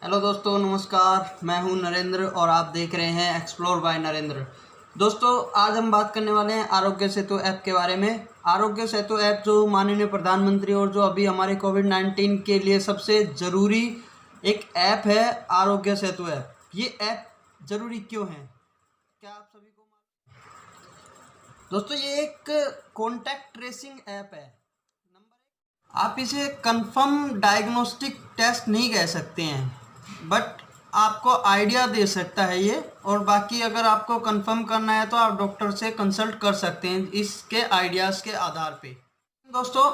Hello दोस्तों, नमस्कार। मैं हूं नरेंद्र और आप देख रहे हैं एक्सप्लोर बाय नरेंद्र। दोस्तों, आज हम बात करने वाले हैं आरोग्य सेतु ऐप के बारे में। आरोग्य सेतु ऐप जो माननीय प्रधानमंत्री और जो अभी हमारे कोविड-19 के लिए सबसे ज़रूरी एक ऐप है, आरोग्य सेतु ऐप। ये ऐप ज़रूरी क्यों है, क्या आप सभी को दोस्तों, ये एक कॉन्टैक्ट ट्रेसिंग ऐप है। आप इसे कंफर्म डायग्नोस्टिक टेस्ट नहीं कह सकते हैं, बट आपको आइडिया दे सकता है ये। और बाकी अगर आपको कंफर्म करना है तो आप डॉक्टर से कंसल्ट कर सकते हैं इसके आइडियाज़ के आधार पे। दोस्तों,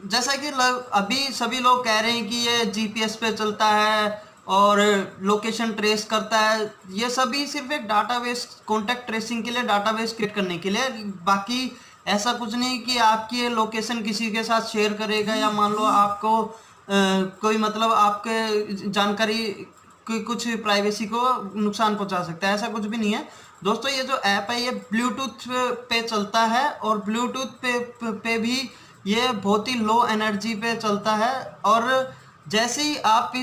जैसा कि अभी सभी लोग कह रहे हैं कि ये जीपीएस पे चलता है और लोकेशन ट्रेस करता है, ये सभी सिर्फ एक डाटाबेस, कॉन्टैक्ट ट्रेसिंग के लिए डाटाबेस क्रिएट करने के लिए। बाकी ऐसा कुछ नहीं कि आपकी ये लोकेशन किसी के साथ शेयर करेगा या मान लो आपको कोई मतलब आपके जानकारी की कुछ प्राइवेसी को नुकसान पहुंचा सकता है, ऐसा कुछ भी नहीं है। दोस्तों, ये जो ऐप है ये ब्लूटूथ पे चलता है और ब्लूटूथ पे भी ये बहुत ही लो एनर्जी पे चलता है। और जैसे ही आप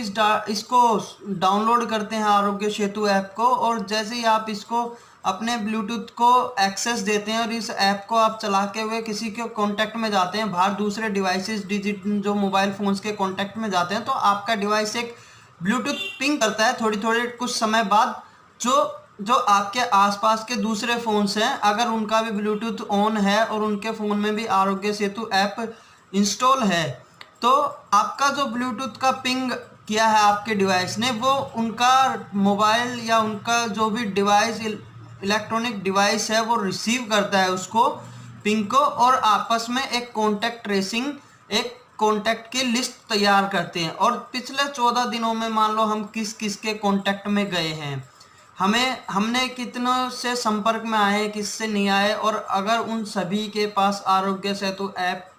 इसको डाउनलोड करते हैं आरोग्य सेतु ऐप को, और जैसे ही आप इसको अपने ब्लूटूथ को एक्सेस देते हैं और इस ऐप को आप चलाते हुए किसी के कांटेक्ट में जाते हैं, बाहर दूसरे डिवाइसेस जो मोबाइल फ़ोन्स के कांटेक्ट में जाते हैं, तो आपका डिवाइस एक ब्लूटूथ पिंग करता है थोड़ी थोड़ी कुछ समय बाद। जो जो आपके आसपास के दूसरे फ़ोन्स हैं, अगर उनका भी ब्लूटूथ ऑन है और उनके फ़ोन में भी आरोग्य सेतु ऐप इंस्टॉल है, तो आपका जो ब्लूटूथ का पिंग किया है आपके डिवाइस ने, वो उनका मोबाइल या उनका जो भी डिवाइस, इलेक्ट्रॉनिक डिवाइस है, वो रिसीव करता है उसको, पिंग को, और आपस में एक कॉन्टैक्ट ट्रेसिंग, एक कॉन्टैक्ट की लिस्ट तैयार करते हैं। और पिछले 14 दिनों में मान लो हम किस किस के कॉन्टैक्ट में गए हैं, हमने कितनों से संपर्क में आए हैं, किससे नहीं आए, और अगर उन सभी के पास आरोग्य सेतु ऐप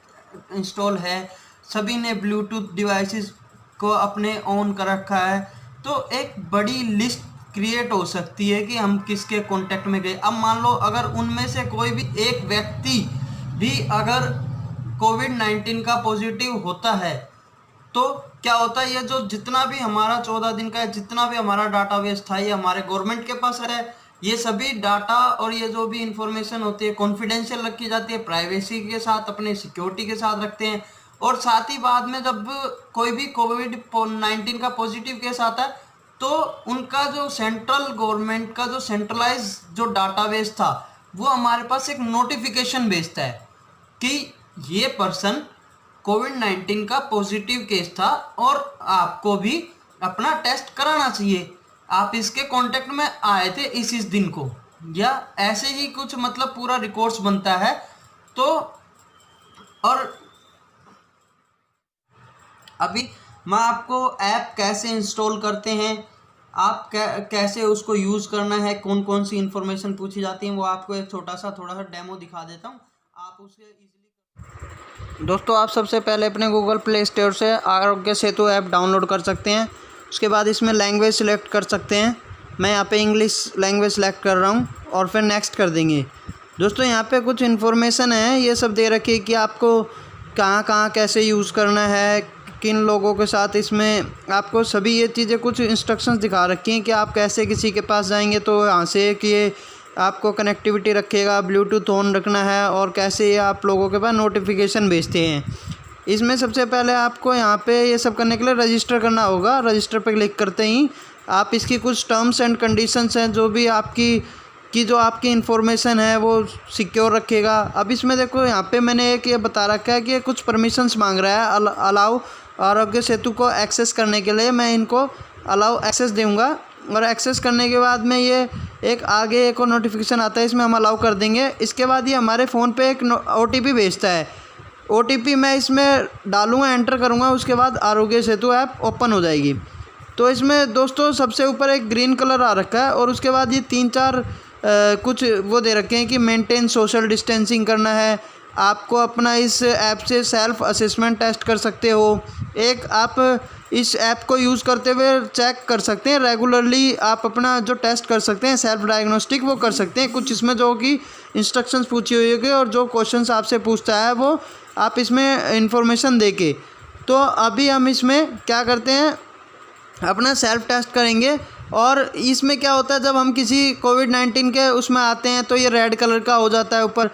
इंस्टॉल है, सभी ने ब्लूटूथ डिवाइसेस को अपने ऑन कर रखा है, तो एक बड़ी लिस्ट क्रिएट हो सकती है कि हम किसके कांटेक्ट में गए। अब मान लो अगर उनमें से कोई भी एक व्यक्ति भी अगर कोविड-19 का पॉजिटिव होता है, तो क्या होता है, ये जो जितना भी हमारा 14 दिन का है, जितना भी हमारा डाटाबेस था, ये हमारे गवर्नमेंट के पास है। ये सभी डाटा और ये जो भी इंफॉर्मेशन होती है कॉन्फिडेंशियल रखी जाती है, प्राइवेसी के साथ, अपने सिक्योरिटी के साथ रखते हैं। और साथ ही बाद में जब कोई भी कोविड-19 का पॉजिटिव केस आता है, तो उनका जो सेंट्रल गवर्नमेंट का जो सेंट्रलाइज जो डाटाबेस था, वो हमारे पास एक नोटिफिकेशन भेजता है कि ये पर्सन कोविड-19 का पॉजिटिव केस था और आपको भी अपना टेस्ट कराना चाहिए, आप इसके कांटेक्ट में आए थे इस दिन को, या ऐसे ही कुछ मतलब पूरा रिकॉर्ड्स बनता है। तो और अभी मैं आपको ऐप कैसे इंस्टॉल करते हैं, आप कैसे उसको यूज़ करना है, कौन कौन सी इन्फॉर्मेशन पूछी जाती है, वो आपको एक थोड़ा सा डेमो दिखा देता हूँ। आप उसके इजीली दोस्तों, आप सबसे पहले अपने गूगल प्ले स्टोर से आरोग्य सेतु ऐप डाउनलोड कर सकते हैं। उसके बाद इसमें लैंग्वेज सिलेक्ट कर सकते हैं। मैं यहाँ पे इंग्लिश लैंग्वेज सेलेक्ट कर रहा हूँ और फिर नेक्स्ट कर देंगे। दोस्तों, यहाँ पे कुछ इन्फॉर्मेशन है, ये सब दे रखी है कि आपको कहाँ कहाँ कैसे यूज़ करना है, किन लोगों के साथ, इसमें आपको सभी ये चीज़ें कुछ इंस्ट्रक्शंस दिखा रखी हैं कि आप कैसे किसी के पास जाएंगे तो यहाँ से कि ये आपको कनेक्टिविटी रखेगा, ब्लूटूथ ऑन रखना है, और कैसे ये आप लोगों के पास नोटिफिकेशन भेजते हैं। इसमें सबसे पहले आपको यहाँ पे ये सब करने के लिए रजिस्टर करना होगा। रजिस्टर पे क्लिक करते ही आप इसकी कुछ टर्म्स एंड कंडीशंस हैं, जो भी जो आपकी इन्फॉर्मेशन है वो सिक्योर रखेगा। अब इसमें देखो, यहाँ पे मैंने एक ये बता रखा है कि कुछ परमिशंस मांग रहा है अलाउ आरोग्य सेतु को एक्सेस करने के लिए। मैं इनको अलाउ एक्सेस दूंगा, और एक्सेस करने के बाद में ये एक आगे एक और नोटिफिकेशन आता है, इसमें हम अलाउ कर देंगे। इसके बाद ये हमारे फ़ोन पे एक OTP भेजता है। OTP मैं इसमें डालूँगा, एंटर करूँगा, उसके बाद आरोग्य सेतु ऐप ओपन हो जाएगी। तो इसमें दोस्तों सबसे ऊपर एक ग्रीन कलर आ रखा है, और उसके बाद ये 3-4 कुछ वो दे रखे हैं कि मेंटेन सोशल डिस्टेंसिंग करना है, आपको अपना इस ऐप से सेल्फ असेसमेंट टेस्ट कर सकते हो। एक आप इस ऐप को यूज़ करते हुए चेक कर सकते हैं, रेगुलरली आप अपना जो टेस्ट कर सकते हैं, सेल्फ डायग्नोस्टिक वो कर सकते हैं। कुछ इसमें जो कि इंस्ट्रक्शंस पूछी हुई होगी और जो क्वेश्चंस आपसे पूछता है वो आप इसमें इंफॉर्मेशन दे के। तो अभी हम इसमें क्या करते हैं, अपना सेल्फ टेस्ट करेंगे। और इसमें क्या होता है, जब हम किसी कोविड-19 के उसमें आते हैं तो ये रेड कलर का हो जाता है ऊपर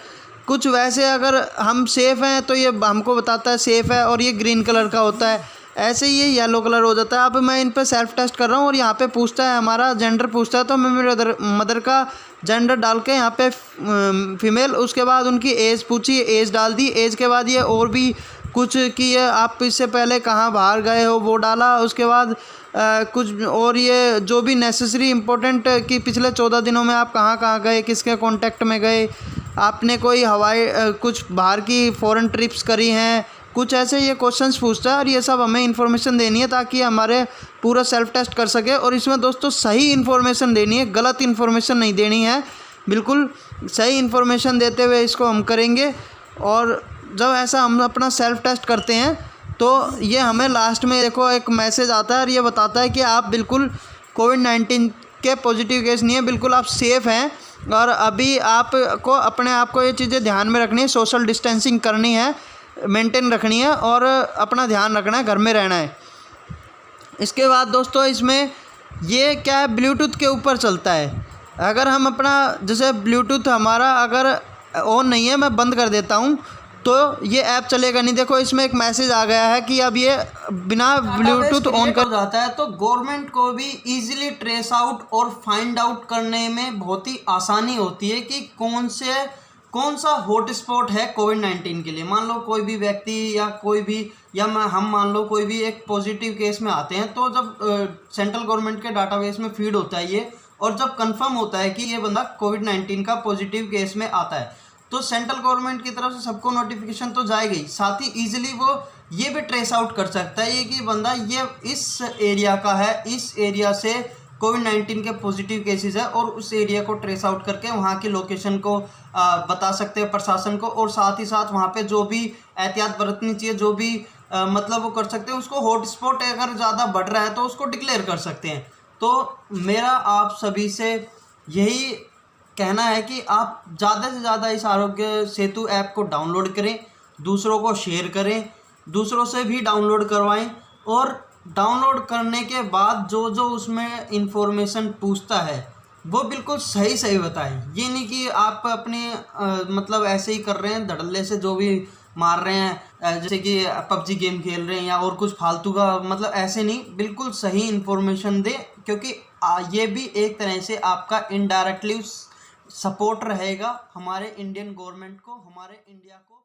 कुछ, वैसे अगर हम सेफ़ हैं तो ये हमको बताता है सेफ़ है और ये ग्रीन कलर का होता है, ऐसे ही ये येलो कलर हो जाता है। अब मैं इन पे सेल्फ टेस्ट कर रहा हूँ और यहाँ पे पूछता है, हमारा जेंडर पूछता है, तो मैं मेरे मदर का जेंडर डाल के यहाँ पे फीमेल, उसके बाद उनकी एज पूछी, एज डाल दी, एज के बाद ये और भी कुछ कि ये आप इससे पहले कहाँ बाहर गए हो वो डाला, उसके बाद कुछ और ये जो भी नेसेसरी इम्पोर्टेंट कि पिछले 14 दिनों में आप कहाँ कहाँ गए, किसके कांटेक्ट में गए, आपने कोई हवाई कुछ बाहर की फ़ॉरेन ट्रिप्स करी हैं, कुछ ऐसे ये क्वेश्चंस पूछता है। और ये सब हमें इन्फॉर्मेशन देनी है ताकि हमारे पूरा सेल्फ टेस्ट कर सके। और इसमें दोस्तों सही इन्फॉर्मेशन देनी है, गलत इन्फॉर्मेशन नहीं देनी है, बिल्कुल सही इन्फॉर्मेशन देते हुए इसको हम करेंगे। और जब ऐसा हम अपना सेल्फ टेस्ट करते हैं तो ये हमें लास्ट में देखो एक मैसेज आता है और ये बताता है कि आप बिल्कुल कोविड-19 के पॉजिटिव केस नहीं है, बिल्कुल आप सेफ़ हैं। और अभी आपको अपने आप को ये चीज़ें ध्यान में रखनी है, सोशल डिस्टेंसिंग करनी है, मेंटेन रखनी है और अपना ध्यान रखना है, घर में रहना है। इसके बाद दोस्तों इसमें ये क्या है, ब्लूटूथ के ऊपर चलता है। अगर हम अपना जैसे ब्लूटूथ हमारा अगर ऑन नहीं है, मैं बंद कर देता हूँ तो ये ऐप चलेगा नहीं। देखो इसमें एक मैसेज आ गया है कि अब ये बिना ब्लूटूथ ऑन कर जाता है, तो गवर्नमेंट को भी इजीली ट्रेस आउट और फाइंड आउट करने में बहुत ही आसानी होती है कि कौन सा हॉटस्पॉट है कोविड-19 के लिए। मान लो कोई भी व्यक्ति या कोई भी हम मान लो कोई भी एक पॉजिटिव केस में आते हैं, तो जब सेंट्रल गवर्नमेंट के डाटाबेस में फीड होता है ये, और जब कंफर्म होता है कि ये बंदा कोविड-19 का पॉजिटिव केस में आता है, तो सेंट्रल गवर्नमेंट की तरफ से सबको नोटिफिकेशन तो जाएगी, साथ ही इजीली वो ये भी ट्रेस आउट कर सकता है ये कि बंदा ये इस एरिया का है, इस एरिया से कोविड-19 के पॉजिटिव केसेस है, और उस एरिया को ट्रेस आउट करके वहाँ की लोकेशन को बता सकते हैं प्रशासन को। और साथ ही साथ वहाँ पे जो भी एहतियात बरतनी चाहिए, जो भी मतलब वो कर सकते हैं, उसको हॉटस्पॉट अगर ज़्यादा बढ़ रहा है तो उसको डिक्लेयर कर सकते हैं। तो मेरा आप सभी से यही कहना है कि आप ज़्यादा से ज़्यादा इस आरोग्य सेतु ऐप को डाउनलोड करें, दूसरों को शेयर करें, दूसरों से भी डाउनलोड करवाएं, और डाउनलोड करने के बाद जो जो उसमें इंफॉर्मेशन पूछता है वो बिल्कुल सही सही बताएं। ये नहीं कि आप अपने मतलब ऐसे ही कर रहे हैं धड़ल्ले से जो भी मार रहे हैं, जैसे कि पबजी गेम खेल रहे हैं या और कुछ फालतू का, मतलब ऐसे नहीं, बिल्कुल सही इन्फॉर्मेशन दें, क्योंकि ये भी एक तरह से आपका इनडायरेक्टली सपोर्ट रहेगा हमारे इंडियन गवर्नमेंट को, हमारे इंडिया को।